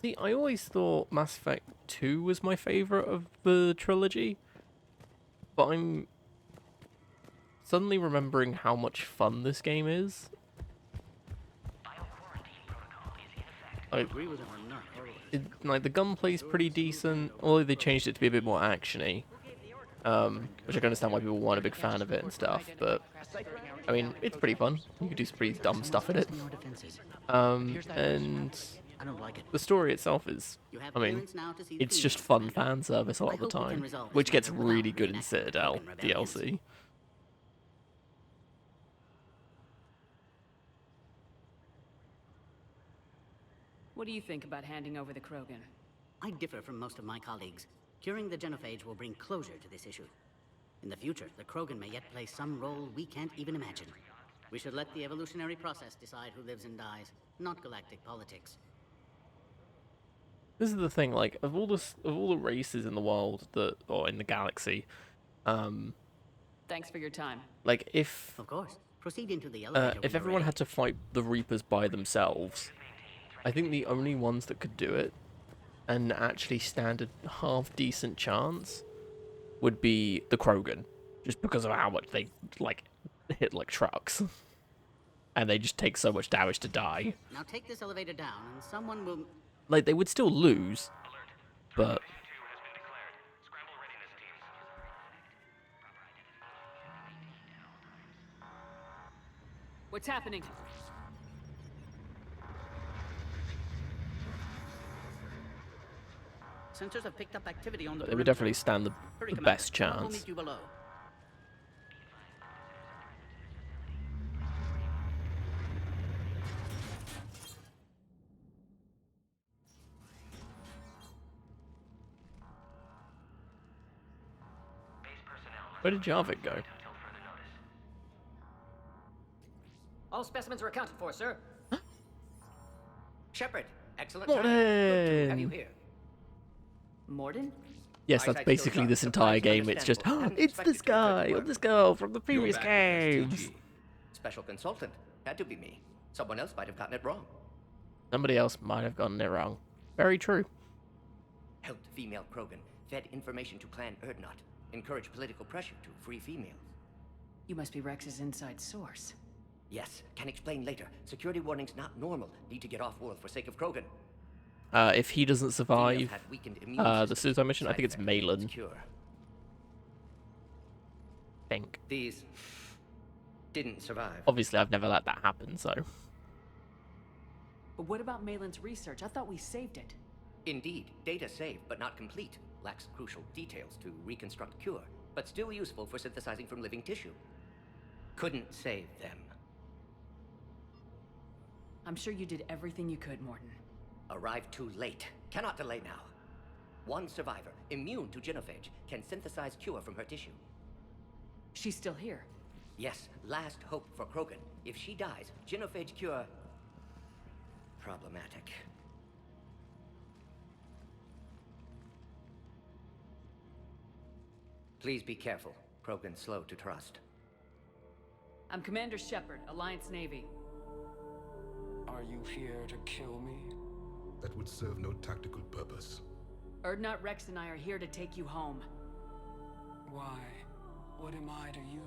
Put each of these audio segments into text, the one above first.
See, I always thought Mass Effect 2 was my favourite of the trilogy, but I'm suddenly remembering how much fun this game is. Like, like the gunplay's pretty decent, although they changed it to be a bit more actiony. Which I can understand why people weren't a big fan of it and stuff, but I mean, it's pretty fun. You can do some pretty dumb stuff in it. And the story itself is, I mean, it's just fun fan service a lot of the time, which gets really good in Citadel DLC. What do you think about handing over the Krogan? I differ from most of my colleagues. Curing the genophage will bring closure to this issue. In the future, the Krogan may yet play some role we can't even imagine. We should let the evolutionary process decide who lives and dies, not galactic politics. This is the thing, like, of all the races in the world or in the galaxy, Thanks for your time. like if Of course. Proceed into the elevator. if everyone had to fight the Reapers by themselves, I think the only ones that could do it and actually stand a half decent chance would be the Krogan, just because of how much they like hit like trucks, and they just take so much damage to die. Now take this elevator down, and someone will. Like they would still lose, but What's happening? Sensors have picked up activity on the. they would definitely stand the best We'll chance. meet you below. Where did Jarvik go? All specimens are accounted for, sir. Shepard, excellent Morton! timing. Good to have you here. Morden? Yes, that's basically this entire game. It's just, it's this guy or this girl from the previous games. Special consultant. Had to be me. Someone else might have gotten it wrong. Somebody else might have gotten it wrong. Very true. Helped female Krogan. Fed information to Clan Erdnot. Encouraged political pressure to free females. You must be Rex's inside source. Yes, can explain later. Security warnings not normal. Need to get off-world for sake of Krogan. If he doesn't survive Had weakened immune the system. suicide mission, I Side think it's effect, Malin. Cure. Think. These didn't survive. Obviously, I've never let that happen, so. But what about Malin's research? I thought we saved it. Indeed, data saved, but not complete. Lacks crucial details to reconstruct cure, but still useful for synthesizing from living tissue. Couldn't save them. I'm sure you did everything you could, Morton. Arrived too late. Cannot delay now. One survivor, immune to genophage, can synthesize cure from her tissue. She's still here. Yes, last hope for Krogan. If she dies, genophage cure... problematic. Please be careful. Krogan slow to trust. I'm Commander Shepard, Alliance Navy. Are you here to kill me? That would serve no tactical purpose. Erdnot, Rex, and I are here to take you home. Why? What am I to you?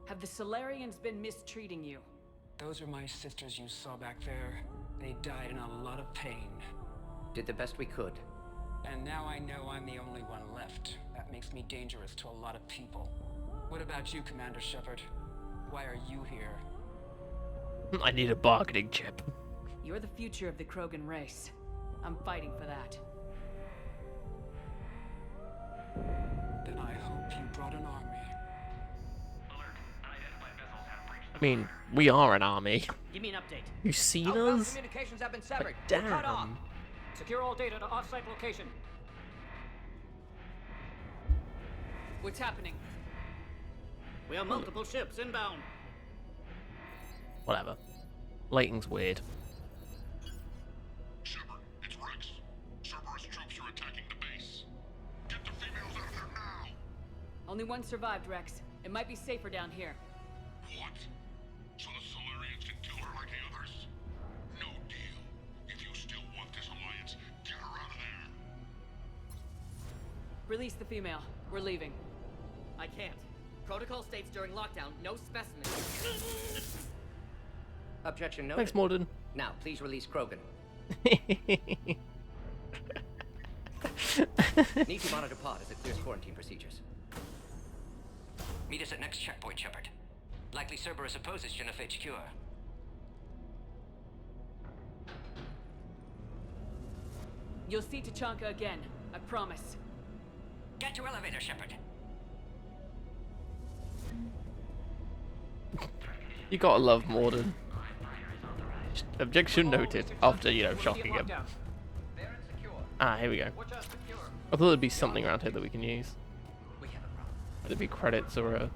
Have the Solarians been mistreating you? Those are my sisters you saw back there. They died in a lot of pain. Did the best we could. And now I know I'm the only one left. That makes me dangerous to a lot of people. What about you, Commander Shepard? Why are you here? I need a bargaining chip. You're the future of the Krogan race. I'm fighting for that. Then I hope you brought an army. I mean, we are an army. Give me an update. You seen Outbound us? communications have been severed. But We're cut off. damn. Secure all data to off-site location. What's happening? We have multiple ships inbound. Whatever. Lighting's weird. Shepard, it's Rex. Cerberus troops are attacking the base. Get the females out of there now! Only one survived, Rex. It might be safer down here. What? So the Solarians can kill her like the others? No deal. If you still want this Release the female. We're leaving. I can't. Protocol states during lockdown, no specimens. Objection noted. Thanks, Morden. Now, please release Krogan. Need to monitor pod as it clears quarantine procedures. Meet us at next checkpoint, Shepard. Likely Cerberus opposes genophage cure. You'll see Tachanka again. I promise. Get to elevator, Shepard. You gotta love Morden. Objection noted. After, you know, shocking him. Ah, here we go. I thought there'd be something around here that we can use. Would it be credits or a...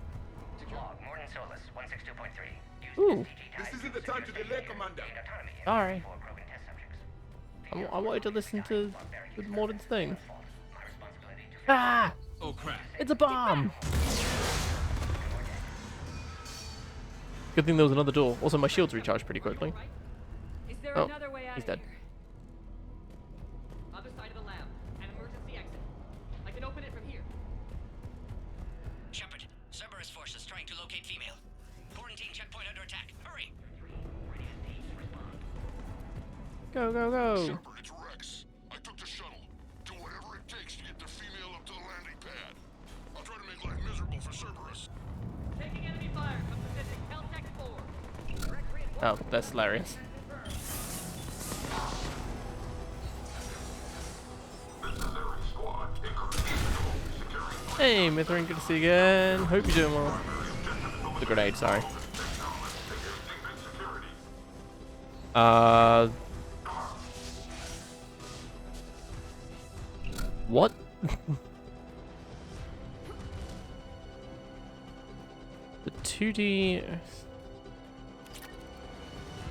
Log, Morton Solus, 162.3. Ooh. This isn't the time to delay, Commander. Sorry. I wanted to listen to Morden's thing. Ah! Oh crap. It's a bomb! Good thing there was another door. Also, my shields recharged pretty quickly. Is there Oh, another way out he's of dead. here? Other side of the lab. An emergency exit. I can open it from here. Shepard, Cerberus forces trying to locate female. Quarantine checkpoint under attack. Hurry! Go, go, go! Shepard, it's Rex. I took the shuttle. Do whatever it takes to get the female up to the landing pad. I'll try to make life miserable for Cerberus. Taking enemy fire from Pacific Caltech 4. Oh, that's hilarious. Hey, Mithrin, good to see you again. Hope you're doing well. The grenade, sorry. What? The 2D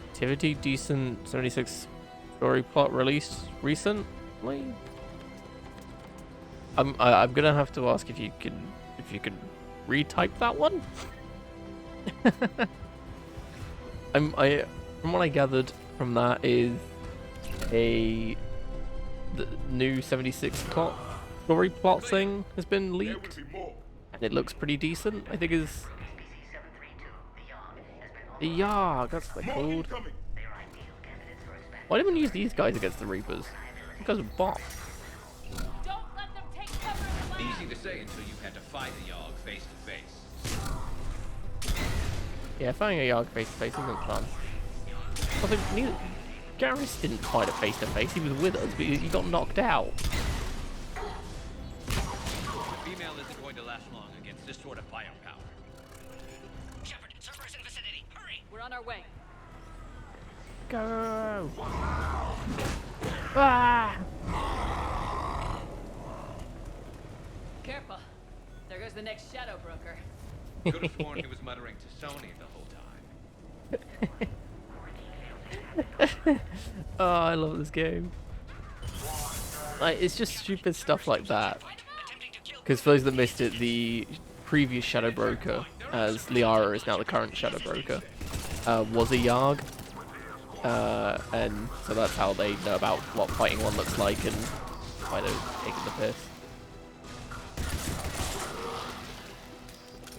activity decent 76 story plot released recently. I'm gonna have to ask if you could retype that one. From what I gathered from that is the new 76 story plot thing has been leaked, and it looks pretty decent. I think is the Yarg, that's what they're called. Why didn't we use these guys against the Reapers? These guys are bots. Don't let them take cover in the lab! Easy to say until you've had to fight a Yogg face to face. Yeah, fighting a Yarg face to face isn't fun. Also, Garrus didn't fight it face to face. He was with us, but he got knocked out. The female isn't going to last long against this sort of firepower. Shepard, Cerberus in vicinity. Hurry! We're on our way. Go! Ah! Careful. There goes the next shadow broker. Could have sworn he was muttering to Sony the whole time. Oh, I love this game. Like, it's just stupid stuff like that. Because for those that missed it, the previous Shadow Broker, as Liara is now the current Shadow Broker, was a Yarg. And so that's how they know about what fighting one looks like and why they're taking the piss.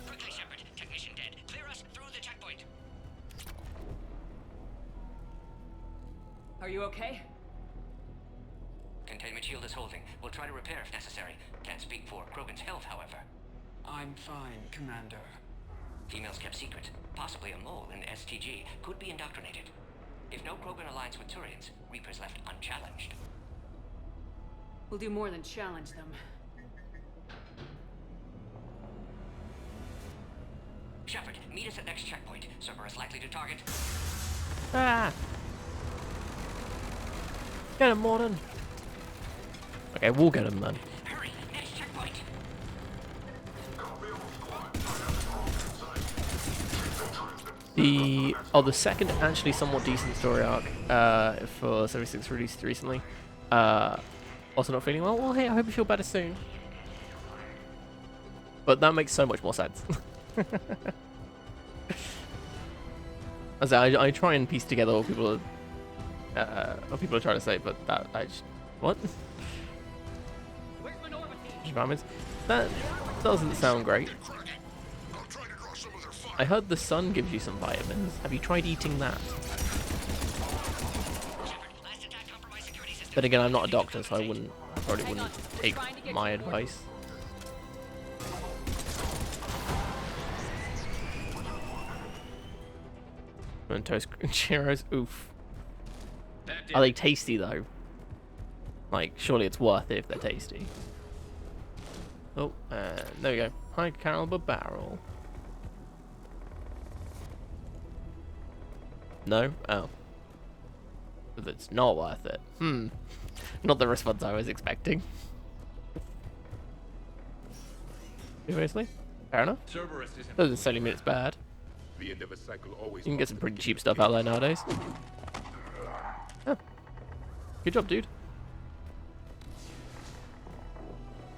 Quickly, Shepard. Technician dead. Clear us through the checkpoint. Are you okay? Containment shield is holding. We'll try to repair if necessary. Can't speak for Krogan's health, however. I'm fine, Commander. Females kept secret. Possibly a mole in STG could be indoctrinated. If no Krogan aligns with Turians, Reapers left unchallenged. We'll do more than challenge them. Shepard, meet us at next checkpoint. Cerberus likely to target. Ah! Get him, Morden! Okay, we'll get him then. Hurry! Next checkpoint! The second actually somewhat decent story arc for 76 released recently. Also not feeling well. Well, hey, I hope you feel better soon. But that makes so much more sense. As I try and piece together what people are trying to say, but that I just what? Where's Minority? vitamins. That doesn't sound great. I'll try to draw some of their fire. I heard the sun gives you some vitamins. Have you tried eating that? But again, I'm not a doctor, so I probably wouldn't take my advice. Mentos Cheeros, oof. Are they tasty though? Like, surely it's worth it if they're tasty. Oh, there we go. High caliber barrel. No? Oh. But it's not worth it. Not the response I was expecting. Seriously? Fair enough. Cerberus isn't Doesn't necessarily mean it's bad. The end of a cycle always. You can get some pretty cheap stuff out there nowadays. Oh. Good job, dude.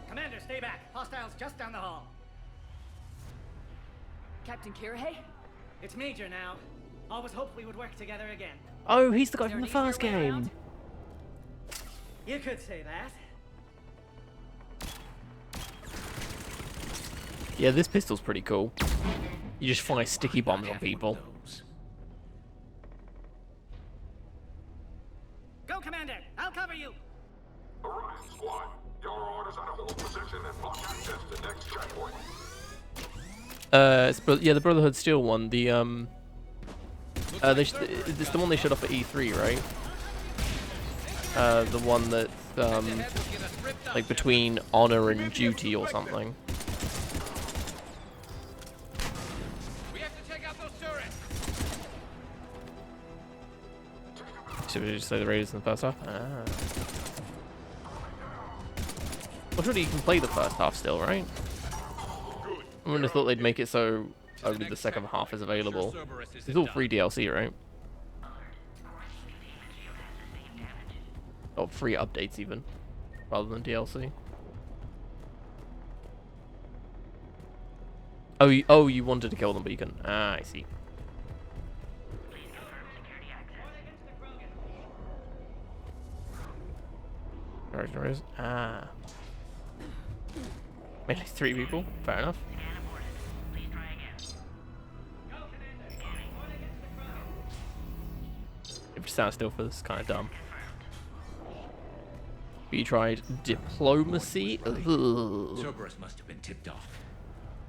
Commander, stay back. Hostiles just down the hall. Captain Kirihei? It's Major now. Always hoped we would work together again. Oh, he's the guy Is from there the an first easier way game. around? You could say that. Yeah, this pistol's pretty cool. You just fire sticky bombs on people. Go, Commander. I'll cover you. Orion Squad, your orders are to hold position and block access to next checkpoint. Yeah, the Brotherhood Steel one. The it's the one they showed off at E3, right? The one that's like between honor and duty or something. We have to take out those turrets. So we just say the Raiders in the first half. Well, surely you can play the first half still, right? I wouldn't have thought they'd make it so only the second half is available. It's all free DLC, right? Or free updates even, rather than DLC. Oh, you wanted to kill them, but you couldn't. Ah, I see. There is. Ah. Mainly 3 people. Fair enough. If you stand still for this, kind of dumb. But you tried diplomacy. Ugh. Cerberus must have been tipped off.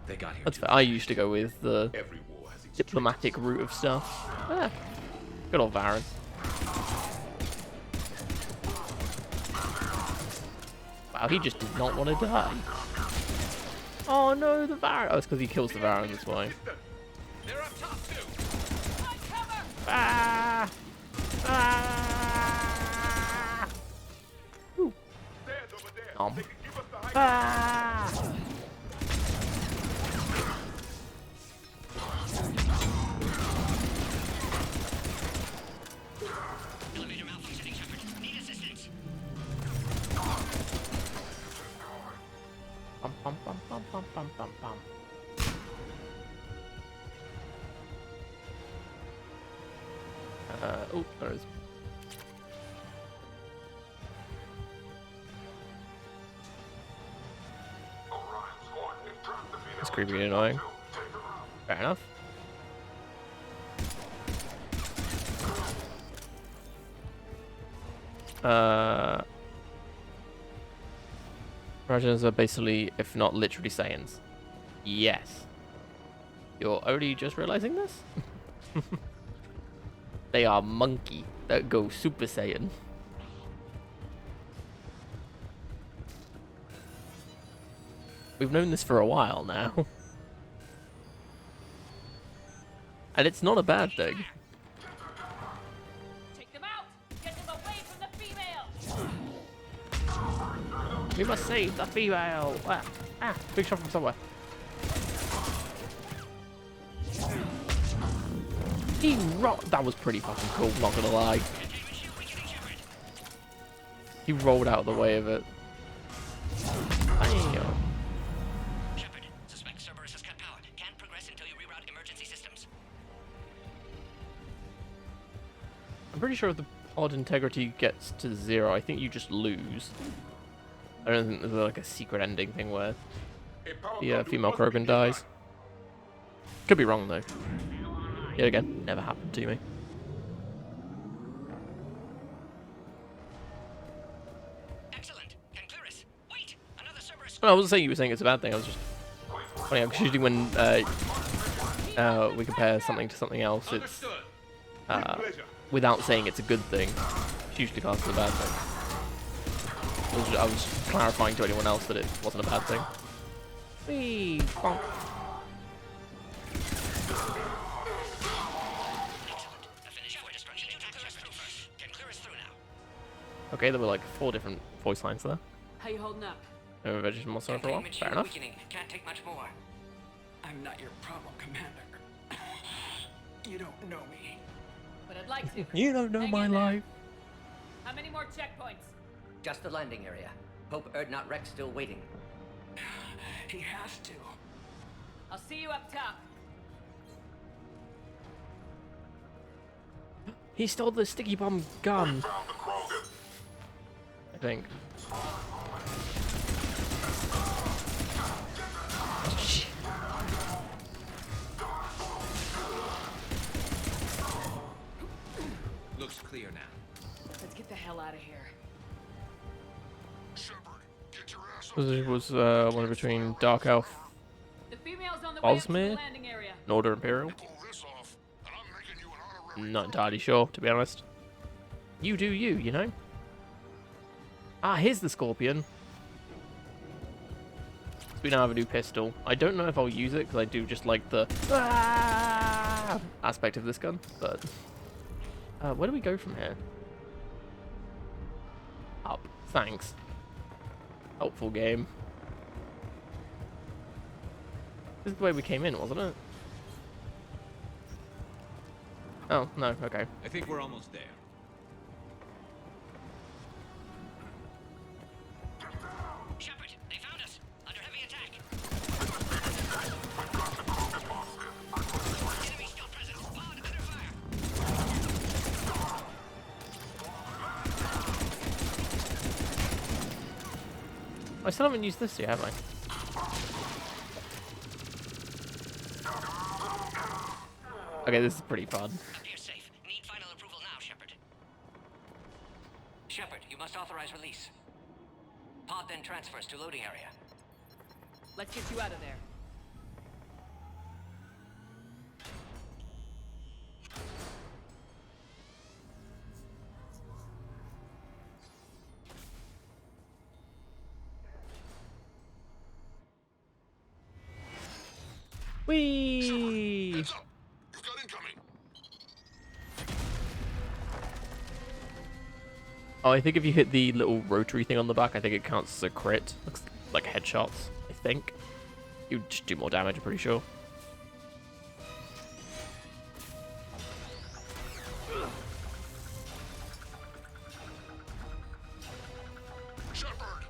They got here. That's fair. I used to go with the Every war has its diplomatic route of stuff. Ah, good old Varyn. Wow, he just did not want to die. Oh no, the Varyn. Oh, it's because he kills the Varyn, that's why. They're up top too. Ah! Ah! Ooh. stands over there. Um. They can give us the high Ah! Elevator malfunctioning, Shepard. Need assistance. Bum, bum, bum, bum, bum, bum, bum, bum. Oh, there is. Orion Squad, they've trapped the female. It's creepy and annoying. Take her out. Fair enough. Rajans are basically, if not literally Saiyans. Yes. You're only just realizing this? They are monkey that go Super Saiyan. We've known this for a while now. And it's not a bad thing. Take them out! Get them away from the female! We must save the female. Big shot from somewhere. That was pretty fucking cool, not gonna lie. He rolled out of the way of it. Damn. Shepard, suspect Cerberus has cut power. Can't progress until you reroute emergency systems. I'm pretty sure if the pod integrity gets to 0, I think you just lose. I I don't think there's like a secret ending thing where the female Krogan dies. Could be wrong though. Yet again, never happened to me. Excellent. Can clear us. Wait, another Cerberus. Well, I wasn't saying you were saying it's a bad thing. I was just funny. Because usually when we compare something to something else, it's without saying it's a good thing. It's usually classed as a bad thing. I was clarifying to anyone else that it wasn't a bad thing. Whee! Bonk. Okay, there were like 4 different voice lines there. How you holding up? No vegetation monster for a while. Fair enough. Can't take much more. I'm not your problem, Commander. You don't know me. But I'd like to. You don't know Hang my in there. life. How many more checkpoints? Just the landing area. Hope Erdnot Rex still waiting. He has to. I'll see you up top. He stole the sticky bomb gun. I think. Looks clear now. Let's get the hell out of here. Shepard, get your ass up It was one between Dark Elf, The female's on the way up to the Osmir, landing area. and Order Imperial. pull this off, and I'm making you an honorary. Not entirely sure, to be honest. You do you, you know? Ah, here's the Scorpion. We now have a new pistol. I don't know if I'll use it, because I do just like the aspect of this gun, but... where do we go from here? Up. Thanks. Helpful game. This is the way we came in, wasn't it? Oh, no, okay. I think we're almost there. Shepard, they found us. Under heavy attack. Enemy still present. Pod under fire. I still haven't used this yet, have I? Okay, this is pretty fun. Appears safe. Need final approval now, Shepard. Shepard, you must authorize release. Pod then transfers to loading area. Let's get you out of there. Whee! Heads up. You've got incoming. Oh, I think if you hit the little rotary thing on the back, I think it counts as a crit. Looks like headshots, I think. You just do more damage, I'm pretty sure. Shepard,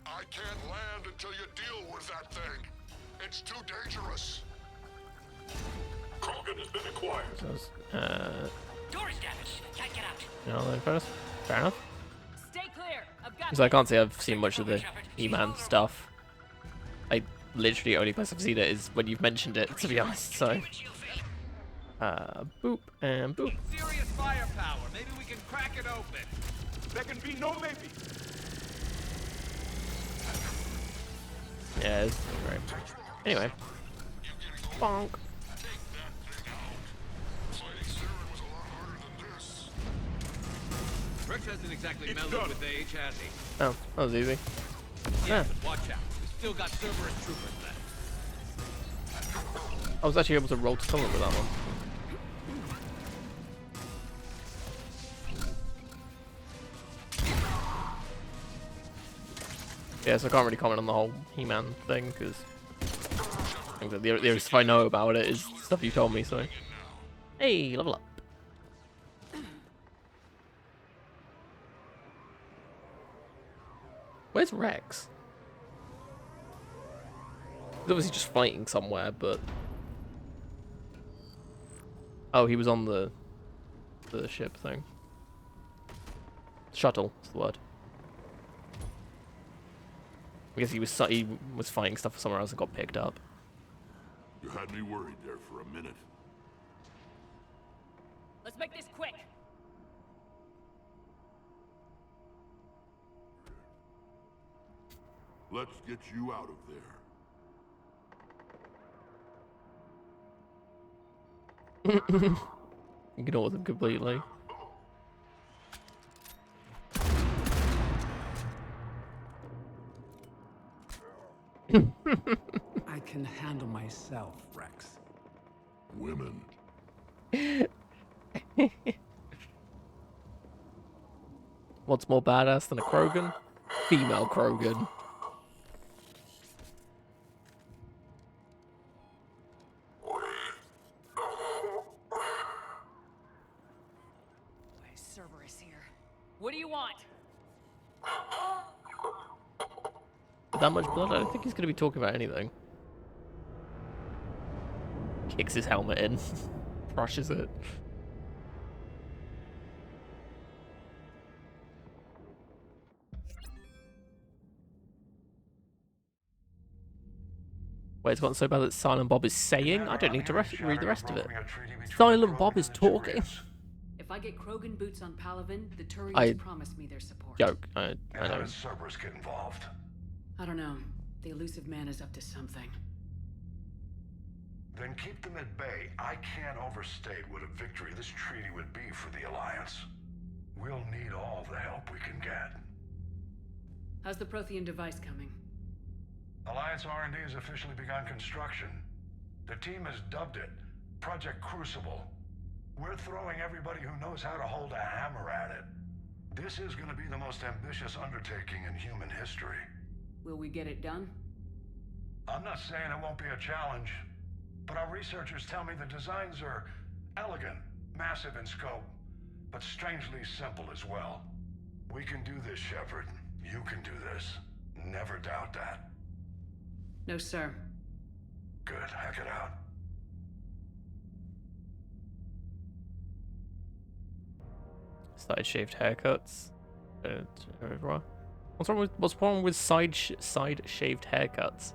I can't land until you deal with that thing. It's too dangerous. Krogan has been acquired. So it's, Door is damaged. Can't get out. you know, then first. Fair enough. Stay clear. I've got Because I can't say I've seen much of the E-Man stuff. I literally only place I've seen it is when you've mentioned it, to be honest. So, boop and boop. Serious firepower. Maybe we can crack it open. There can be no maybe. Yeah, it's great. Anyway, bonk. Take that thing out. Fighting Saren was a lot harder than this. Rex hasn't exactly mellowed with age, has he? Oh, that was easy. Yeah, Yeah. but watch out. We've still got Cerberus troopers left. I was actually able to roll to someone with that one. Yeah, so I can't really comment on the whole He-Man thing, because the only stuff I know about it is stuff you told me, so... Hey, level up. Where's Rex? He's obviously just fighting somewhere, but... Oh, he was on the ship thing. Shuttle is the word. Because he was fighting stuff somewhere else and got picked up. You had me worried there for a minute. Let's make this quick. Let's get you out of there. Ignore them completely. I can handle myself, Rex. Women. What's more badass than a Krogan? Female Krogan. My Cerberus here. What do you want? With that much blood, I don't think he's going to be talking about anything. Kicks his helmet in. Crushes it. Wait, it's gotten so bad that Silent Bob is saying? I don't need to read the rest of it. Silent Bob is talking. If I get Krogan boots on Palaven, the Turians I promise me their support. Joke. I And how know. does Cerberus get involved? I don't know. The elusive man is up to something. Then keep them at bay. I can't overstate what a victory this treaty would be for the Alliance. We'll need all the help we can get. How's the Prothean device coming? Alliance R&D has officially begun construction. The team has dubbed it Project Crucible. We're throwing everybody who knows how to hold a hammer at it. This is going to be the most ambitious undertaking in human history. Will we get it done? I'm not saying it won't be a challenge, but our researchers tell me the designs are elegant, massive in scope, but strangely simple as well. We can do this, Shepard. You can do this. Never doubt that. No, sir. Good, hack it out. Side shaved haircuts. What's wrong with side shaved haircuts?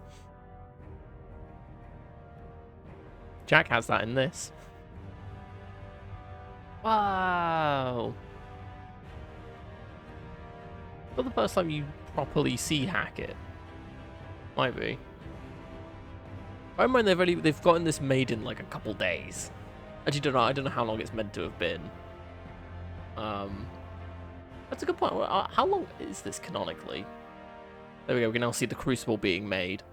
Jack has that in this. Wow. Not the first time you properly see Hackett. Might be. I mind they've gotten this made in like a couple days. Actually, I don't know how long it's meant to have been. That's a good point. How long is this canonically? There we go. We can now see the Crucible being made.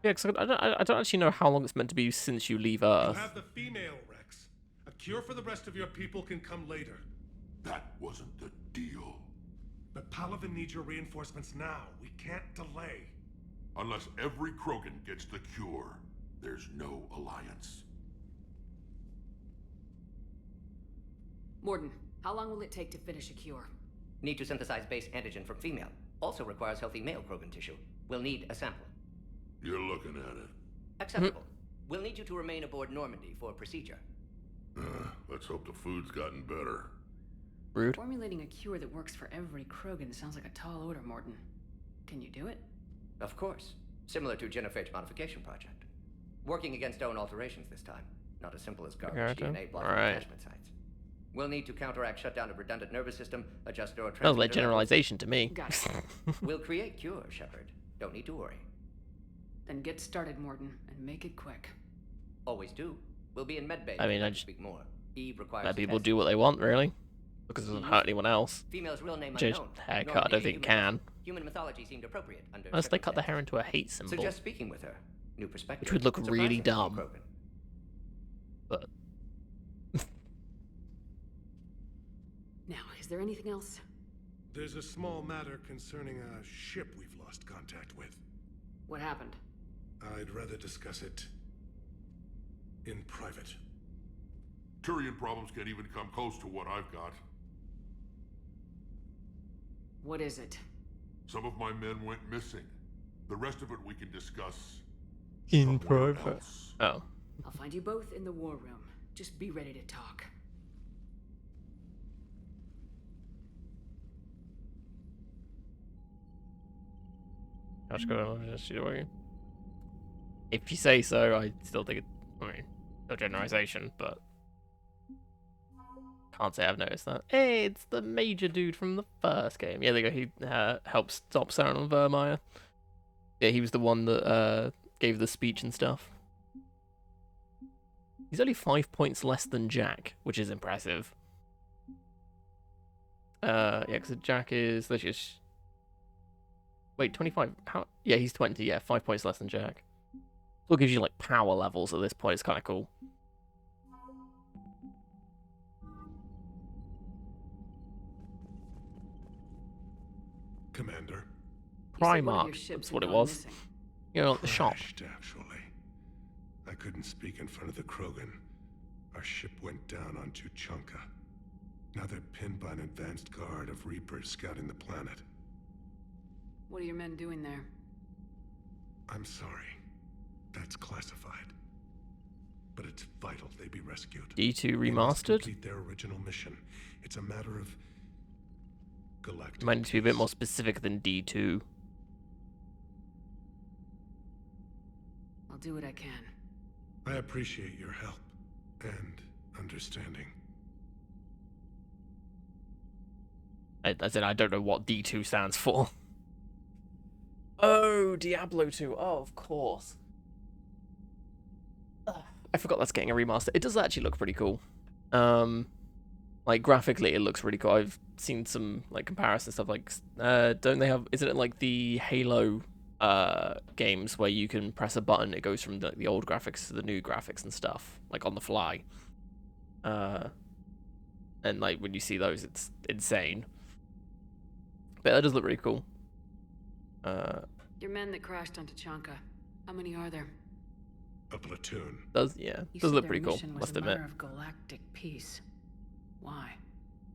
Yeah, because I don't actually know how long it's meant to be since you leave Earth. You have the female, Rex. A cure for the rest of your people can come later. That wasn't the deal. But Palaven needs your reinforcements now. We can't delay. Unless every Krogan gets the cure, there's no alliance. Morden, how long will it take to finish a cure? Need to synthesize base antigen from female. Also requires healthy male Krogan tissue. We'll need a sample. You're looking at it. Acceptable. We'll need you to remain aboard Normandy for procedure. Let's hope the food's gotten better. Rude. Formulating a cure that works for every Krogan sounds like a tall order, Morden. Can you do it? Of course. Similar to Genophage modification project. Working against own alterations this time. Not as simple as garbage DNA blocking attachment sites. We'll need to counteract shutdown of redundant nervous system, adjust neurotransmitter That was like generalization to me. Got it. We'll create cure, Shepard. Don't need to worry. Then get started, Morden, and make it quick. Always do. We'll be in medbay. I mean, I to just speak more. Eve requires let people test. do what they want, really, because it doesn't hurt anyone else. Female's real name Just unknown. haircut, Nor I don't any think it human- can. Human mythology seemed appropriate under Unless they cut the hair circumstance. into a hate symbol. Suggest speaking with her. New perspective. Which would look really Surprising for dumb. Krogan. But Now, is there anything else? There's a small matter concerning a ship we've lost contact with. What happened? I'd rather discuss it in private. Turian problems can't even come close to what I've got. What is it? Some of my men went missing. The rest of it we can discuss in somewhere private. else. Oh. I'll find you both in the war room. Just be ready to talk. If you say so, I still think I mean, no generalization, but can't say I've noticed that. Hey, it's the major dude from the first game. Yeah, there you go. He helped stop Saren and Vermeer. Yeah, he was the one that gave the speech and stuff. He's only 5 points less than Jack, which is impressive. Yeah, because Jack is... Let's just... Wait, 25? How? Yeah, he's 20. Yeah, 5 points less than Jack. So it gives you, like, power levels at this point. It's kind of cool. Commander. Primark, that's what it was. Missing. You know, the shop. Actually. I couldn't speak in front of the Krogan. Our ship went down on Tuchanka. Now they're pinned by an advanced guard of Reapers scouting the planet. What are your men doing there? I'm sorry. That's classified. But it's vital they be rescued. D2 remastered? They must complete their original mission. It's a matter of galactic. Might need to be a bit more specific than D2. I'll do what I can. I appreciate your help and understanding. As in, I don't know what D2 stands for. Oh, Diablo 2. Oh, of course. I forgot that's getting a remaster. It does actually look pretty cool. Like, graphically, it looks really cool. I've seen some, like, comparison stuff. Like, don't they have... Isn't it like the Halo games where you can press a button, it goes from the old graphics to the new graphics and stuff, like, on the fly. And, like, when you see those, it's insane. But that does look really cool. Your men that crashed onto Tuchanka, how many are there? A platoon. Does look pretty cool, must admit. Matter of galactic peace. Why?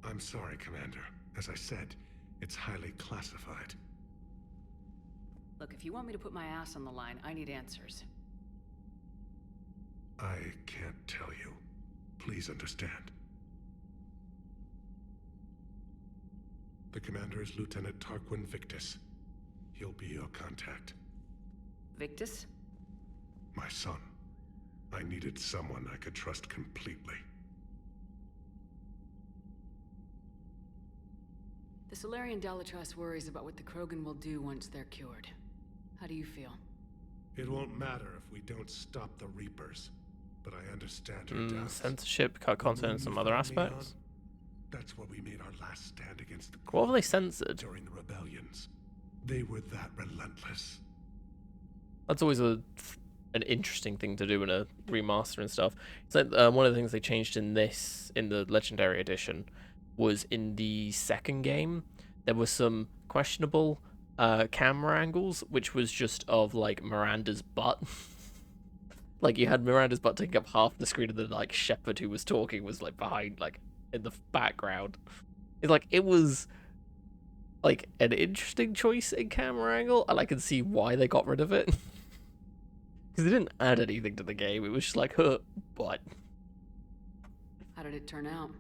I'm sorry, Commander. As I said, it's highly classified. Look, if you want me to put my ass on the line, I need answers. I can't tell you. Please understand. The commander is Lieutenant Tarquin Victus. He'll be your contact. Victus? My son. I needed someone I could trust completely. The Solarian Dalatrass worries about what the Krogan will do once they're cured. How do you feel? It won't matter if we don't stop the Reapers, but I understand her doubts. Censorship, cut content, and some other aspects. That's what we made our last stand against the Krogan. What have they censored? During the rebellions. They were that relentless. That's always an interesting thing to do in a remaster and stuff. It's like one of the things they changed in the Legendary Edition was in the second game, there were some questionable camera angles, which was just of, like, Miranda's butt. Like, you had Miranda's butt taking up half the screen, and then, like, Shepard, who was talking, was, like, behind, like, in the background. It's like, it was, like, an interesting choice in camera angle, and I can see why they got rid of it. Because they didn't add anything to the game, it was just like, but... How did it turn out?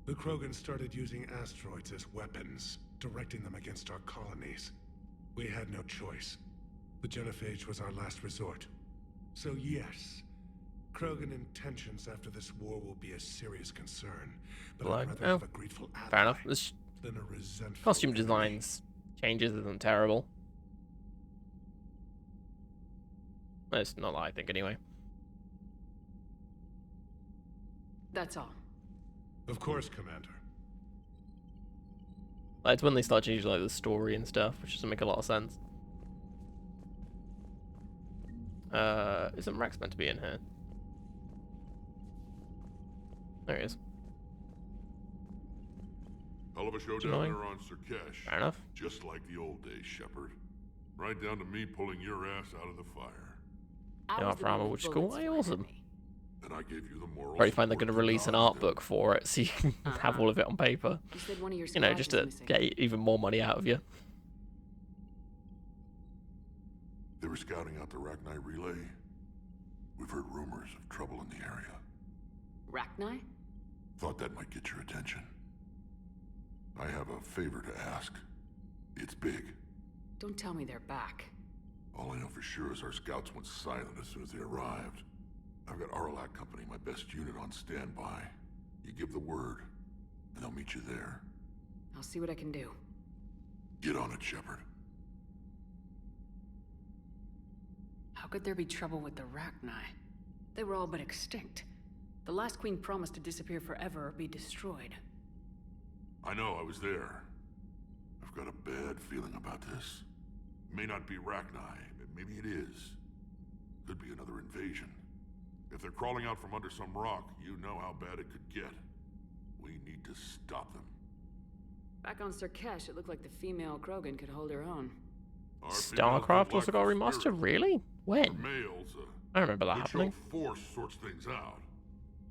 The Krogan started using asteroids as weapons, directing them against our colonies. We had no choice. The genophage was our last resort. So yes, Krogan intentions after this war will be a serious concern. But I'd rather have a grateful ally fair enough. This than a resentful costume designs changes isn't terrible. It's not that I think, anyway. That's all. Of course, Commander. It's when they start changing, like, the story and stuff, which doesn't make a lot of sense. Isn't Rex meant to be in here? There he is. Hell of a showdown there on Sirkesh. Fair enough. Just like the old days, Shepard. Right down to me pulling your ass out of the fire. For armor, which is cool. Hey, awesome. And I gave you the moral Probably find they're going to release an art book for it, so you can have all of it on paper. You said one of your You know, just to get even more money out of you. They were scouting out the Rachni relay. We've heard rumors of trouble in the area. Rachni? Thought that might get your attention. I have a favor to ask. It's big. Don't tell me they're back. All I know for sure is our scouts went silent as soon as they arrived. I've got Arlac Company, my best unit, on standby. You give the word, and they'll meet you there. I'll see what I can do. Get on it, Shepard. How could there be trouble with the Rachni? They were all but extinct. The last queen promised to disappear forever or be destroyed. I know, I was there. I've got a bad feeling about this. May not be Rachni, maybe it is. Could be another invasion. If they're crawling out from under some rock, you know how bad it could get. We need to stop them. Back on Sirkesh, it looked like the female Krogan could hold her own. StarCraft also got remastered? Really? When? Males, I don't remember that happening. Force sorts things out.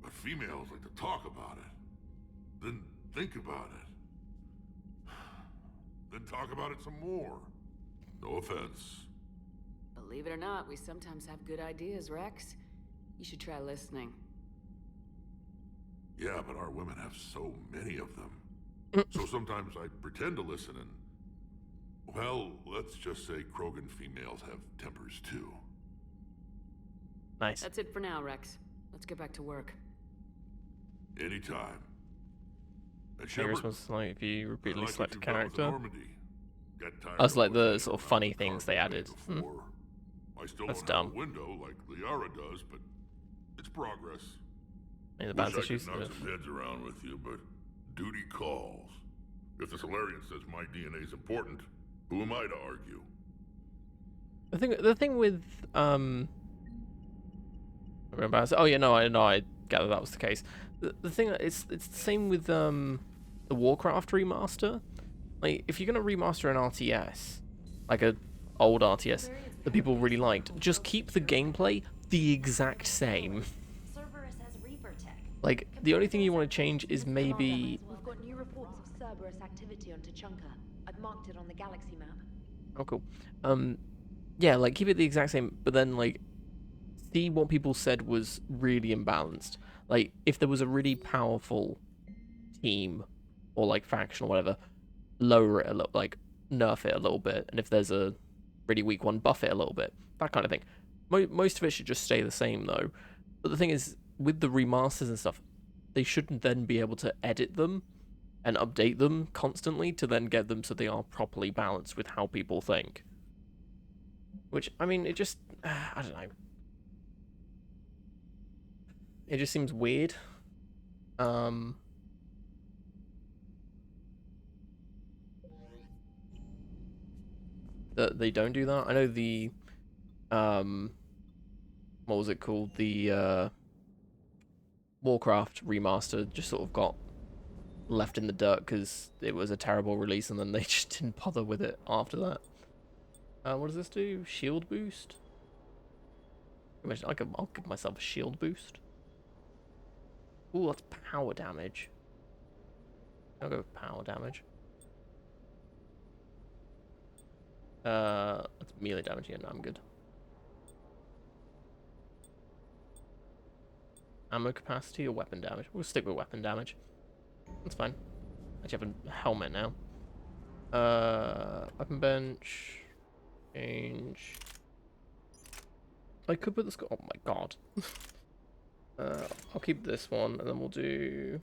But females like to talk about it. Then think about it. Then talk about it some more. No offense. Believe it or not, we sometimes have good ideas, Rex. You should try listening. Yeah, but our women have so many of them. So sometimes I pretend to listen and... Well, let's just say Krogan females have tempers too. Nice. That's it for now, Rex. Let's get back to work. Anytime. Yours was like if you repeatedly select a character. That's like the sort of funny things they added. I still That's don't have dumb. a window like Liara does, but it's progress. Maybe the balance Wish I issues. could knock some heads around with you, but duty calls. If the Solarian says my DNA is important, who am I to argue? The thing with oh yeah, no, I gather that was the case. The thing it's the same with the Warcraft remaster. Like if you're gonna remaster an RTS, like a old RTS that people really liked, just keep the gameplay the exact same. Like the only thing you want to change is maybe. We've got new reports of Cerberus activity on Tuchanka. I've marked it on the galaxy map. Oh cool. Yeah, like keep it the exact same, but then like see what people said was really imbalanced. Like if there was a really powerful team or like faction or whatever, lower it a little, like nerf it a little bit, and if there's a really weak one, buff it a little bit, that kind of thing. Most of it should just stay the same though. But the thing is, with the remasters and stuff, they shouldn't then be able to edit them and update them constantly to then get them so they are properly balanced with how people think. Which, I mean, it just, I don't know. It just seems weird. That they don't do that. I know the, what was it called? The, Warcraft remaster just sort of got left in the dirt because it was a terrible release and then they just didn't bother with it after that. What does this do? Shield boost? I'll give myself a shield boost. Ooh, that's power damage. I'll go with power damage. That's melee damage. Yeah, no, I'm good. Ammo capacity or weapon damage? We'll stick with weapon damage. That's fine. Actually, have a helmet now. Weapon bench. Change. I could put this. Oh my god. I'll keep this one, and then we'll do.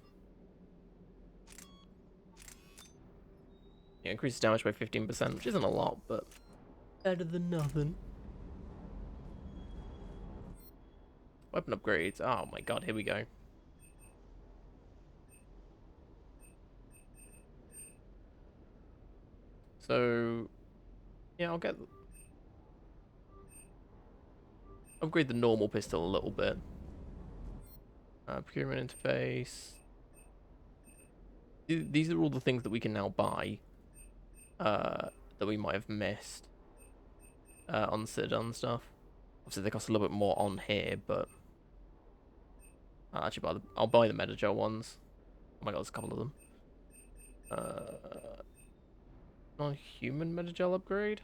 Yeah, increases damage by 15%, which isn't a lot, but better than nothing. Weapon upgrades. Oh my god, here we go. So, yeah, I'll upgrade the normal pistol a little bit. Procurement interface. These are all the things that we can now buy. That we might have missed. On Citadel and stuff. Obviously, they cost a little bit more on here, but I'll buy the Metagel ones. Oh my god, there's a couple of them. Non-human Metagel upgrade.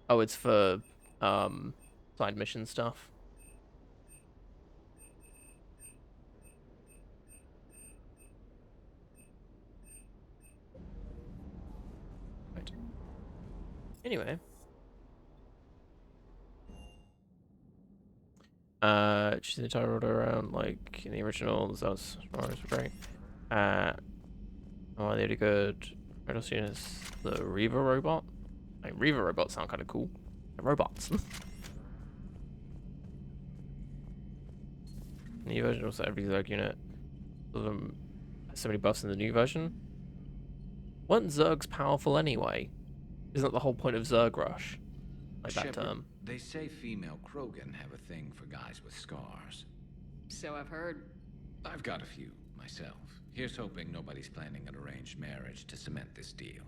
Oh, it's for side mission stuff. Anyway. Just the entire order around like in the original, so that's great. Oh, they did good. What else is the Reaver robot? Like Reaver robots sound kind of cool. They're robots. New version also every Zerg unit. So many buffs in the new version. Weren't Zergs powerful anyway? Isn't that the whole point of Zerg Rush? Like that term. They say female Krogan have a thing for guys with scars. So I've heard. I've got a few, myself. Here's hoping nobody's planning an arranged marriage to cement this deal.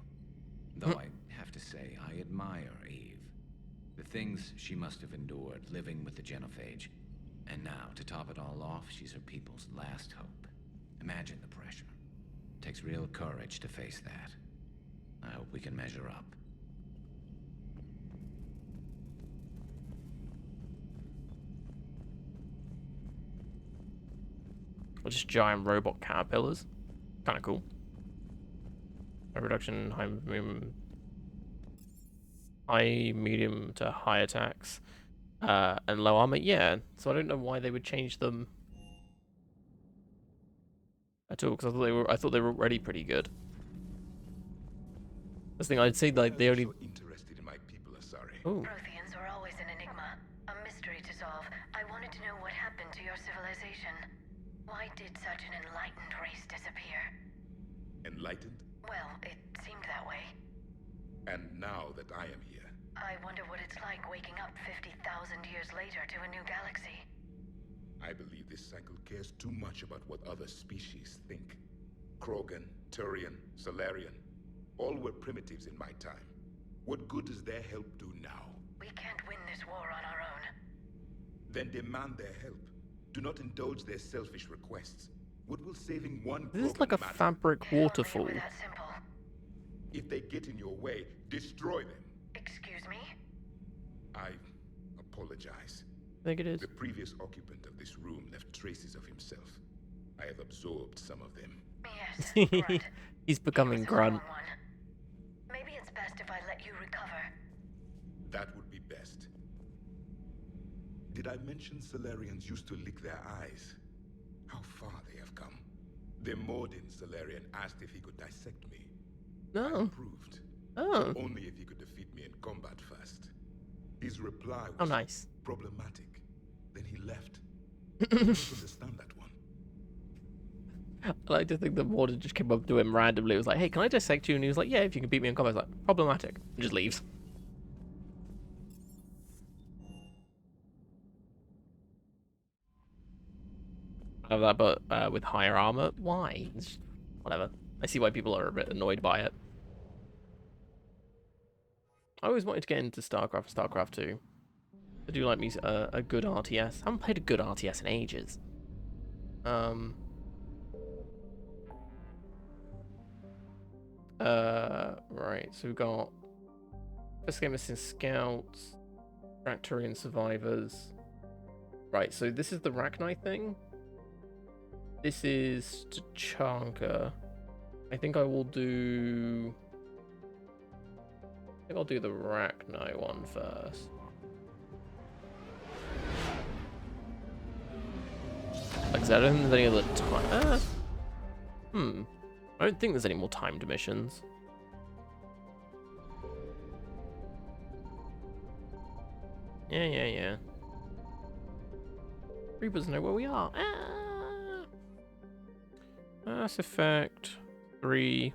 Though I have to say, I admire Eve. The things she must have endured living with the Genophage. And now, to top it all off, she's her people's last hope. Imagine the pressure. Takes real courage to face that. I hope we can measure up. Or just giant robot caterpillars. Kind of cool. A reduction high, medium to high attacks, and low armor. Yeah, so I don't know why they would change them at all, because I thought they were already pretty good. This thing I'd say like they only. Interested in my people, sorry. Ooh. Protheans were always an enigma, a mystery to solve. I wanted to know what happened to your civilization. Why did such an enlightened race disappear? Enlightened? Well, it seemed that way. And now that I am here, I wonder what it's like waking up 50,000 years later to a new galaxy. I believe this cycle cares too much about what other species think. Krogan, Turian, Solarian, all were primitives in my time. What good does their help do now? We can't win this war on our own. Then demand their help. Do not indulge their selfish requests. What will saving one This is Krogan like a matter? fabric waterfall. That simple. If they get in your way, destroy them. Excuse me? I apologize. I think it is. The previous occupant of this room left traces of himself. I have absorbed some of them. Yes, right. He's becoming Grunt. Maybe it's best if I let you recover. That would be best. Did I mention Solarians used to lick their eyes? How far they have come. The Mordin Solarian asked if he could dissect me. No. I approved. Oh. But only if he could defeat me in combat first. His reply was nice. Problematic. Then he left. I don't understand that one. I like to think the warden just came up to him randomly. It was like, hey, can I dissect you? And he was like, yeah, if you can beat me in combat. I was like, problematic. And just leaves. I have that, but with higher armor. Why? It's just, whatever. I see why people are a bit annoyed by it. I always wanted to get into StarCraft, StarCraft 2. I do like me a good RTS. I haven't played a good RTS in ages. Right, so we've got first game missing scouts, Tractorian survivors. Right, so this is the Rachni thing. This is Tachanka. I think I will do. I think I'll do the Rachni one first. Like I said, I don't think there's any other time. I don't think there's any more timed missions. Yeah. Reapers know where we are. Mass Effect 3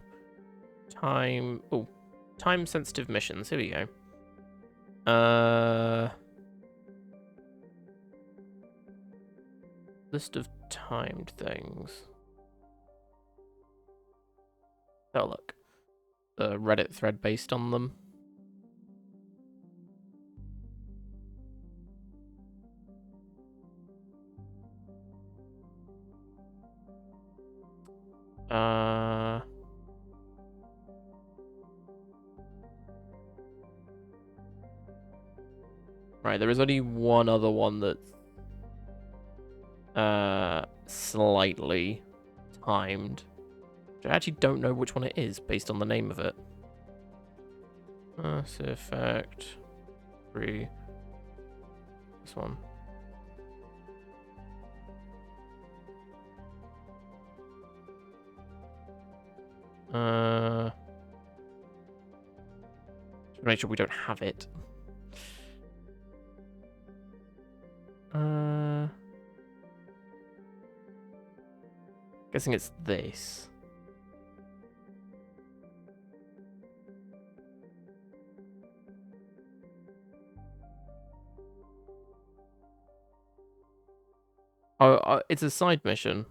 time. Oh, time sensitive missions. Here we go. List of timed things. Oh, look. The Reddit thread based on them. Right, there is only one other one that's slightly timed. I actually don't know which one it is based on the name of it. Mass Effect 3. This one. Just make sure we don't have it. Guessing it's this. Oh, it's a side mission.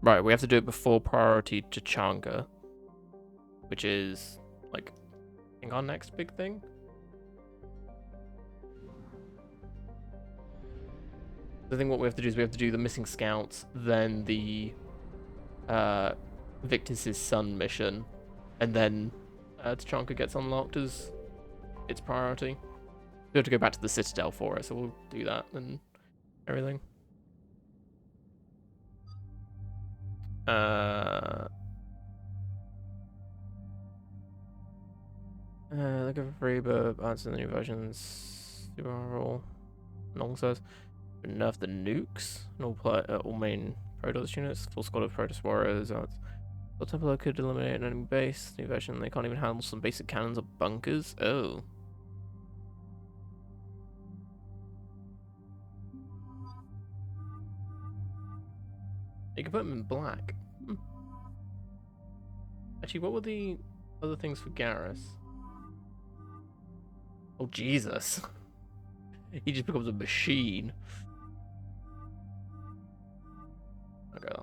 Right, we have to do it before priority to Changa, which is, like, I think our next big thing. I think what we have to do is we have to do the missing scouts, then the Victus's son mission, and then Tachanka gets unlocked as its priority. We have to go back to the Citadel for it, so we'll do that and everything. Look at free, but answer the new versions. Super roll. Nong says. Nerf the nukes. All main Protoss units. Full squad of Protoss warriors. The Templar could eliminate an enemy base. New version, they can't even handle some basic cannons or bunkers. Oh. You can put them in black. Actually, what were the other things for Garrus? Oh, Jesus. He just becomes a machine. Okay,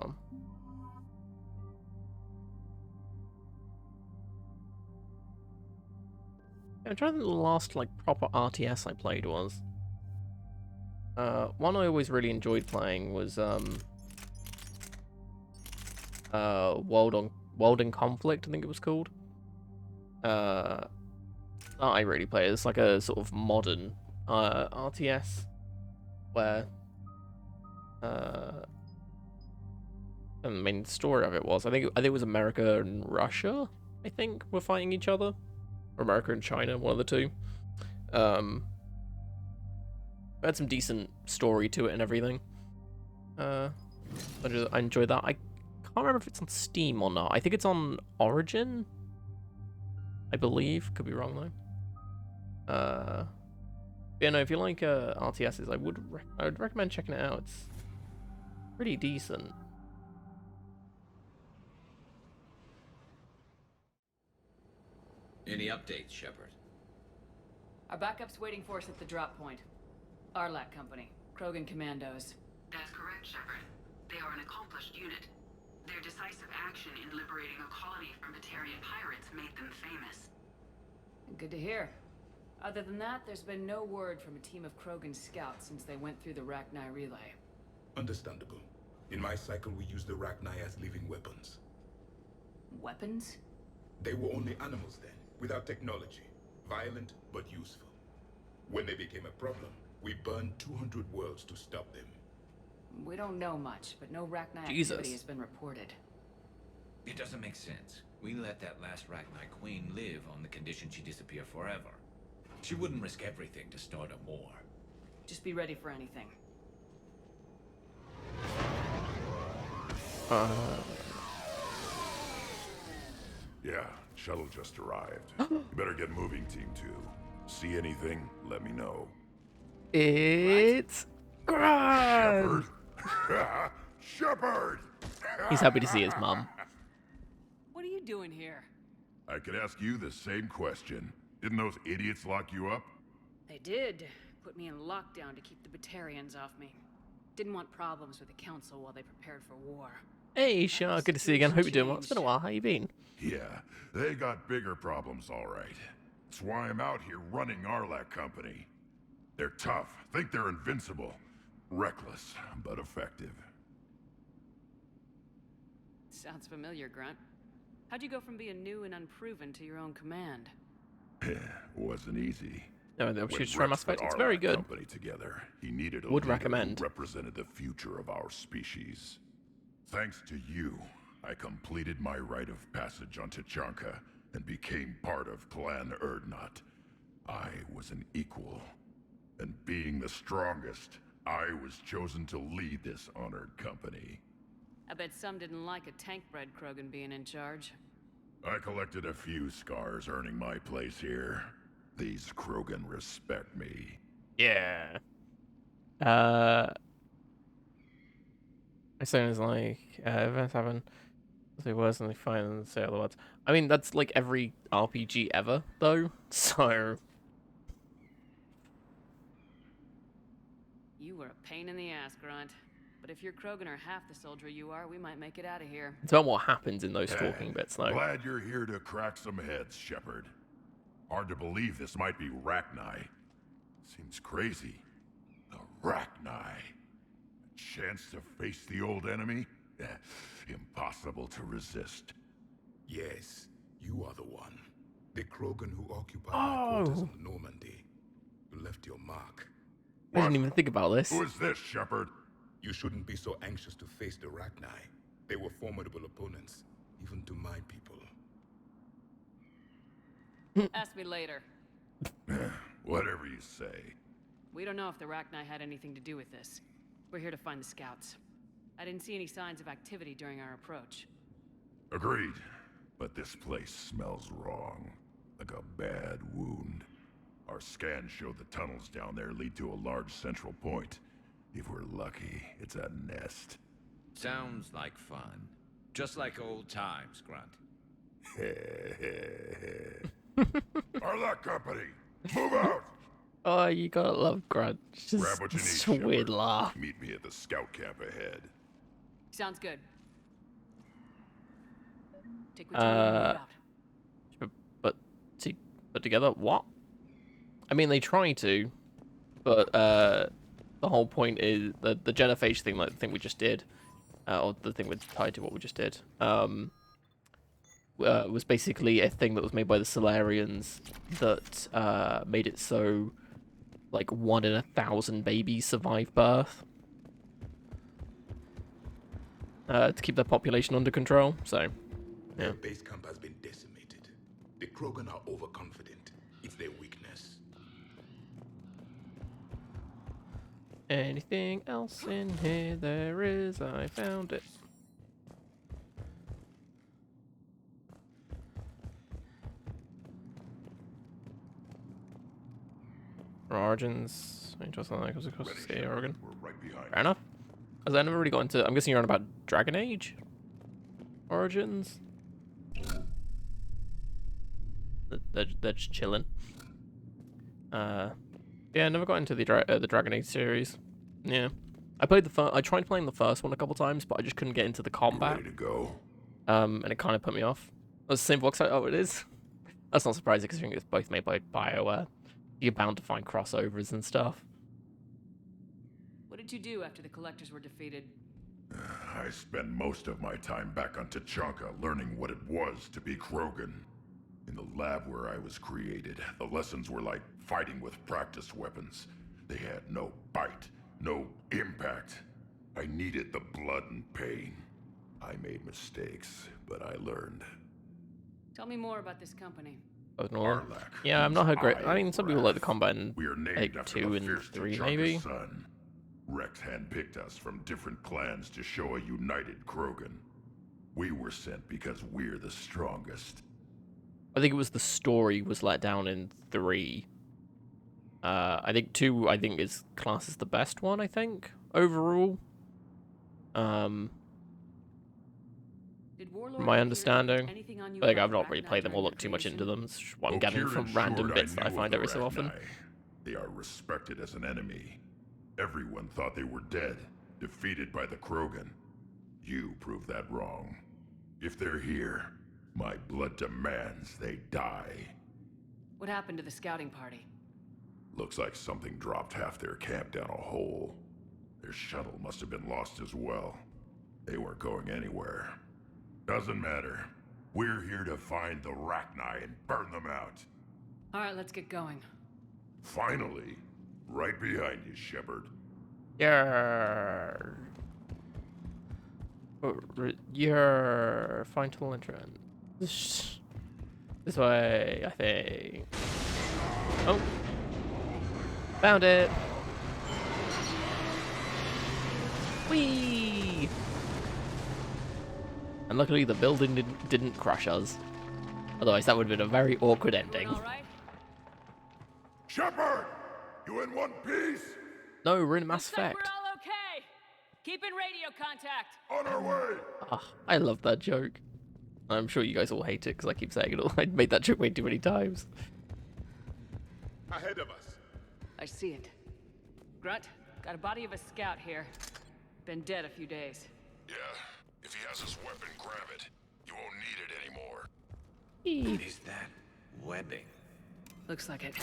I'm trying to think the last, like, proper RTS I played was. One I always really enjoyed playing was, World in Conflict, I think it was called. That I really play. It's like a sort of modern RTS where the main story of it was I think it was America and Russia, I think, were fighting each other. Or America and China, one of the two. It had some decent story to it and everything. I enjoyed that. I can't remember if it's on Steam or not. I think it's on Origin, I believe. Could be wrong though. Yeah, no, if you like RTSs, I would recommend checking it out. It's pretty decent. Any updates, Shepard? Our backup's waiting for us at the drop point. Arlac Company, Krogan Commandos. That's correct, Shepard. They are an accomplished unit. Their decisive action in liberating a colony from Batarian pirates made them famous. Good to hear. Other than that, there's been no word from a team of Krogan scouts since they went through the Rachni relay. Understandable. In my cycle, we used the Rachni as living weapons. Weapons? They were only animals then, without technology. Violent, but useful. When they became a problem, we burned 200 worlds to stop them. We don't know much, but no Rachni activity has been reported. It doesn't make sense. We let that last Rachni queen live on the condition she disappear forever. She wouldn't risk everything to start a war. Just be ready for anything. Yeah, shuttle just arrived. You better get moving, Team 2. See anything, let me know. It's Grant! Shepard! Shepard! He's happy to see his mum. What are you doing here? I could ask you the same question. Didn't those idiots lock you up? They did. Put me in lockdown to keep the Batarians off me. Didn't want problems with the Council while they prepared for war. Hey, Shah, good to see you again. Hope you're doing well. It's been a while. How you been? Yeah, they got bigger problems, all right. That's why I'm out here running Arlac Company. They're tough, think they're invincible. Reckless, but effective. Sounds familiar, Grunt. How'd you go from being new and unproven to your own command? Wasn't easy. No, the opportunity to try When Mass Rex Effect. It's put very our good. company together, he needed a Would leader recommend. who represented the future of our species. Thanks to you, I completed my rite of passage on Tachanka and became part of Clan Erdnot. I was an equal, and being the strongest, I was chosen to lead this honored company. I bet some didn't like a tank-bred Krogan being in charge. I collected a few scars earning my place here. These Krogan respect me. Yeah. It sounds like events happen. They worse than they find and say other words. I mean, that's like every RPG ever, though. So. You were a pain in the ass, Grunt. But if your Krogan are half the soldier you are, we might make it out of here. It's about what happens in those talking bits, though. Glad you're here to crack some heads, Shepard. Hard to believe this might be Rachni. Seems crazy. The Rachni. A chance to face the old enemy? Impossible to resist. Yes, you are the one. The Krogan who occupied my quarters in Normandy. You left your mark. I didn't even think about this. Who is this, Shepard? You shouldn't be so anxious to face the Rachni. They were formidable opponents, even to my people. Ask me later. Whatever you say. We don't know if the Rachni had anything to do with this. We're here to find the scouts. I didn't see any signs of activity during our approach. Agreed. But this place smells wrong. Like a bad wound. Our scans show the tunnels down there lead to a large central point. If we're lucky, it's a nest. Sounds like fun. Just like old times, Grunt. Our luck company! Move out! Oh, you gotta love Grunt. It's just Grab what you need, it's a weird Shepard. laugh. Meet me at the scout camp ahead. Sounds good. Take what you need and move out. But see, put together what? I mean, they try to, but the whole point is the genophage thing, like the thing we just did, or the thing with tied to what we just did, was basically a thing that was made by the Solarians that made it so, like, 1 in 1,000 babies survive birth. To keep their population under control, so, yeah. Their base camp has been decimated. The Krogan are overconfident. It's their weakness. Anything else in here? There is. I found it. Origins. Interesting. Like, was it across the Oregon? Right behind. Fair enough. Because I never really got into. I'm guessing you're on about Dragon Age Origins. They're just chilling. Yeah, I never got into the Dragon Age series. Yeah, I tried playing the first one a couple times, but I just couldn't get into the combat. Ready to go? And it kind of put me off. It was the same box. Oh, it is. That's not surprising considering it's both made by BioWare. You're bound to find crossovers and stuff. What did you do after the Collectors were defeated? I spent most of my time back on Tachanka learning what it was to be Krogan. In the lab where I was created, the lessons were like fighting with practice weapons. They had no bite, no impact. I needed the blood and pain. I made mistakes, but I learned. Tell me more about this company. Yeah, I'm not a great. I mean, some people like the combat in We are named Egg after 2 the and fierce 3, Tachanka's maybe. son. Rex handpicked us from different clans to show a united Krogan. We were sent because we're the strongest. I think it was the story was let down in 3. I think 2. I think is classed as the best one. I think overall. From my understanding, like I've not really played them or looked too much into them. It's just what I'm gathering from random bits that I find every so often. They are respected as an enemy. Everyone thought they were dead, defeated by the Krogan. You proved that wrong. If they're here, my blood demands they die. What happened to the scouting party? Looks like something dropped half their camp down a hole. Their shuttle must have been lost as well. They weren't going anywhere. Doesn't matter. We're here to find the Rachni and burn them out. All right, let's get going. Finally. Right behind you, Shepard. Yeah. You're fine tool entrance. This way, I think. Oh. Found it. Whee! And luckily the building didn't crush us. Otherwise that would have been a very awkward ending. Shepard! You in one piece? No, we're in Mass Looks like Effect. we're all okay. Keep in radio contact. On our way! Ah, I love that joke. I'm sure you guys all hate it because I keep saying it all. I made that joke way too many times. Ahead of us. I see it. Grunt, got a body of a scout here. Been dead a few days. Yeah, if he has his weapon, grab it. You won't need it anymore. Is that webbing? Looks like it.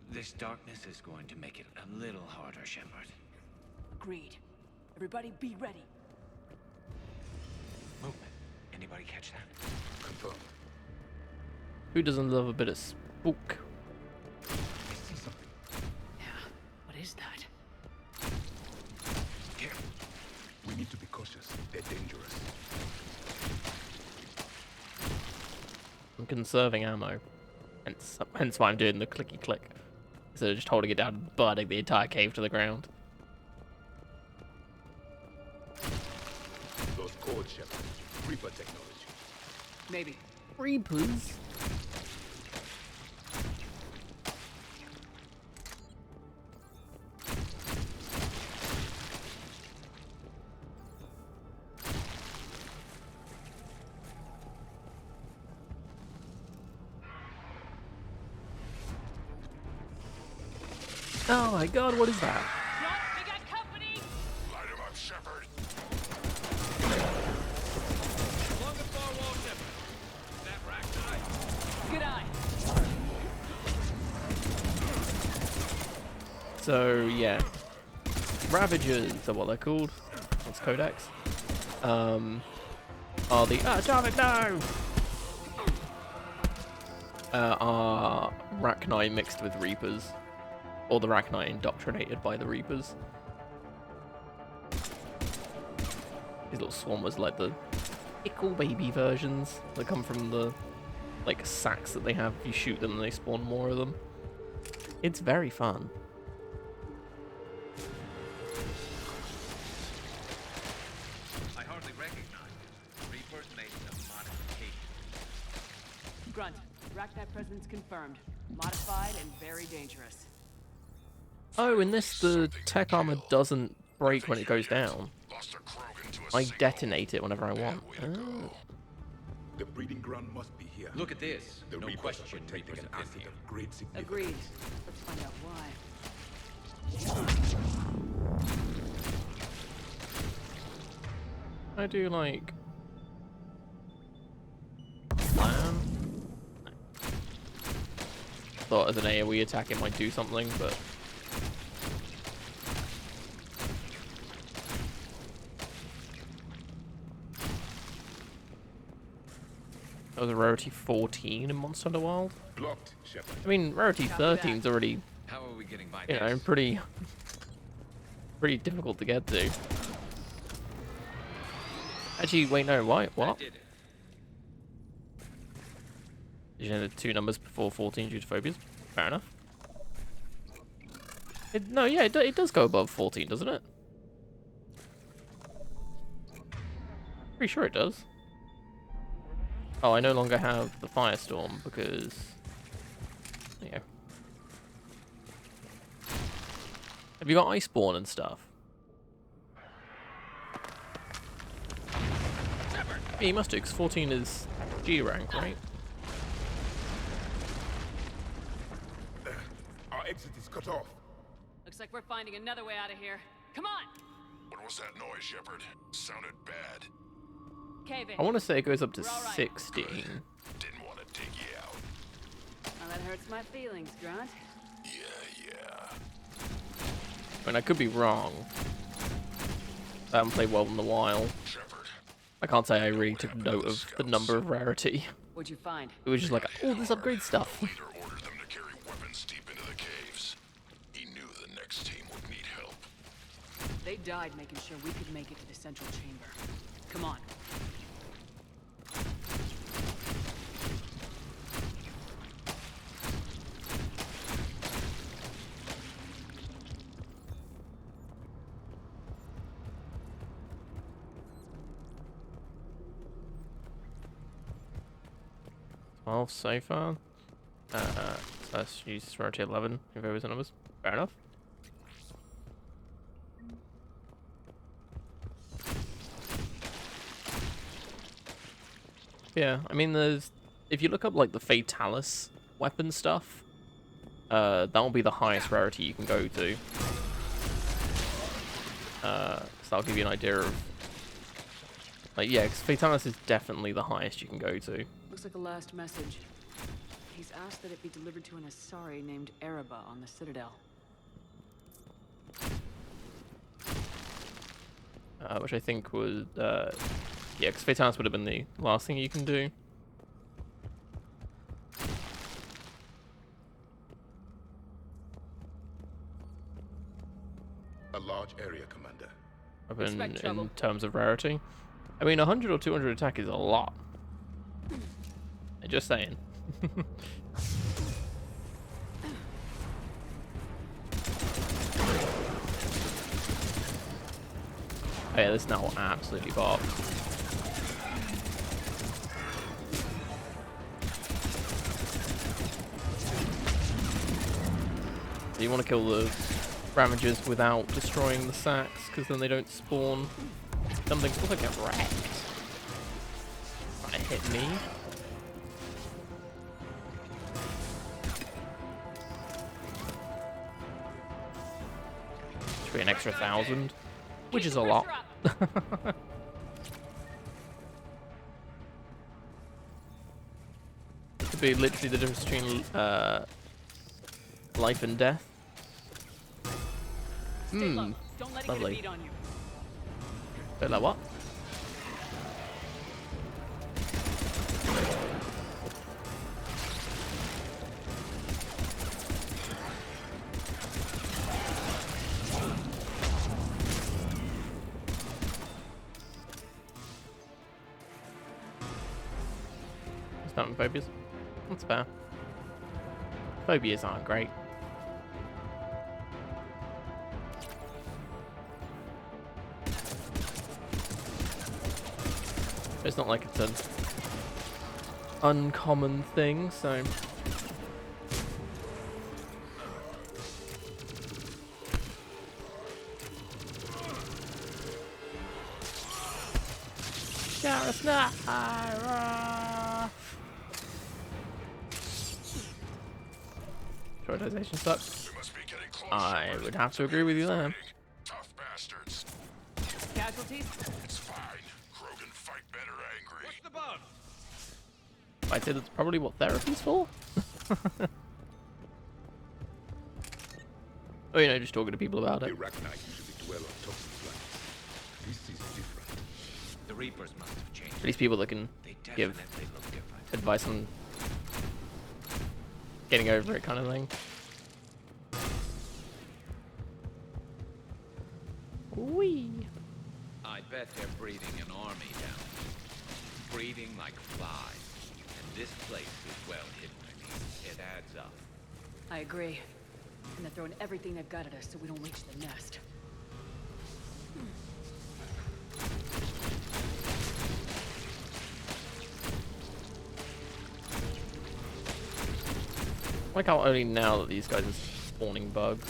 This darkness is going to make it a little harder, Shepard. Agreed. Everybody be ready. Movement. Anybody catch that? Confirm. Who doesn't love a bit of spook? I see something. Yeah, what is that? Here. We need to be cautious. They're dangerous. I'm conserving ammo. Hence why I'm doing the clicky click. Instead of just holding it down and burning the entire cave to the ground. Those codes, Shepard. Reaper technology. Maybe. Reapers? Oh my god, what is that? We got company! Light him up, Shepard. Along the far wall, Shepard. That rack eye. Good eye. So, yeah. Ravagers are what they're called. What's Codex? Are the... Ah, damn it, no! Are Rachni mixed with Reapers. Or the Rachni indoctrinated by the Reapers. These little swarmers like the ickle baby versions that come from the like sacks that they have. If you shoot them and they spawn more of them. It's very fun. I hardly recognize it. Reapers made some modifications. Grunt, Rachni presence confirmed. Modified and very dangerous. Oh, in this the tech armor doesn't break when it goes down. I detonate it whenever I want. Oh. The breeding ground must be here. Look at this. The No Reapers question are protecting Reapers an have been asset here. of great significance. Agreed. Let's find out why. I do like slam. Thought as an AoE attack it might do something, but that was a rarity 14 in Monster Hunter World. Blocked, Shepard. I mean, rarity 13 is already, How are we getting by you know, pretty difficult to get to. Actually, wait, no, why? What? Did it. Did you know the two numbers before 14 due to phobias? Fair enough. No, yeah, it does go above 14, doesn't it? Pretty sure it does. Oh, I no longer have the Firestorm because... There you go. Have you got Iceborne and stuff? Yeah, you must do, because 14 is G rank, right? Our exit is cut off. Looks like we're finding another way out of here. Come on! What was that noise, Shepard? Sounded bad. Cave in. I want to say it goes up to We're all right. 16. Didn't want to take you out. Now that hurts my feelings, Grunt. Yeah. I mean, I could be wrong. I haven't played well in a while. Shepard. I can't say I really took note of the number of rarity. What'd you find? It was just like, oh, this upgrade stuff. Leader ordered them to carry weapons deep into the caves. He knew the next team would need help. They died making sure we could make it to the central chamber. Come on. So far. So let's use rarity 11 if it was the numbers. Fair enough. Yeah, I mean, there's if you look up like the Fatalis weapon stuff, that will be the highest rarity you can go to. So that'll give you an idea of, like, yeah, because Fatalis is definitely the highest you can go to. Looks like a last message. He's asked that it be delivered to an Asari named Ereba on the Citadel. Which I think was, yeah, because Fatalis would have been the last thing you can do. A large area, Commander. In terms of rarity. I mean, 100 or 200 attack is a lot. Just saying. Oh yeah, this now will absolutely bark. You want to kill the Ravagers without destroying the sacks, because then they don't spawn. Something's supposed to get wrecked. Trying to hit me. Should be an extra 1,000, which is a lot. Could be literally the difference between life and death. Don't let it Lovely. get a beat on you. Bit like what? Starting phobias. That's fair. Phobias aren't great. It's not like it's an uncommon thing, so. Prioritization sucks. I would have to agree with you there. Tough bastards. Casualties? It's fine. Krogan fight better angry. What's the bug? I'd say that's probably what therapy's for. Oh, you know, just talking to people about it. The Arachnite usually dwell on top of the planet. This is different. The Reapers must have changed. At least people that can give look different. advice on getting over it, kind of thing. Whee! I bet they're breeding an army down here. Breeding like flies. And this place is well hidden. It adds up. I agree. And they're throwing everything they've got at us so we don't reach the nest. Like how only now that these guys are spawning bugs.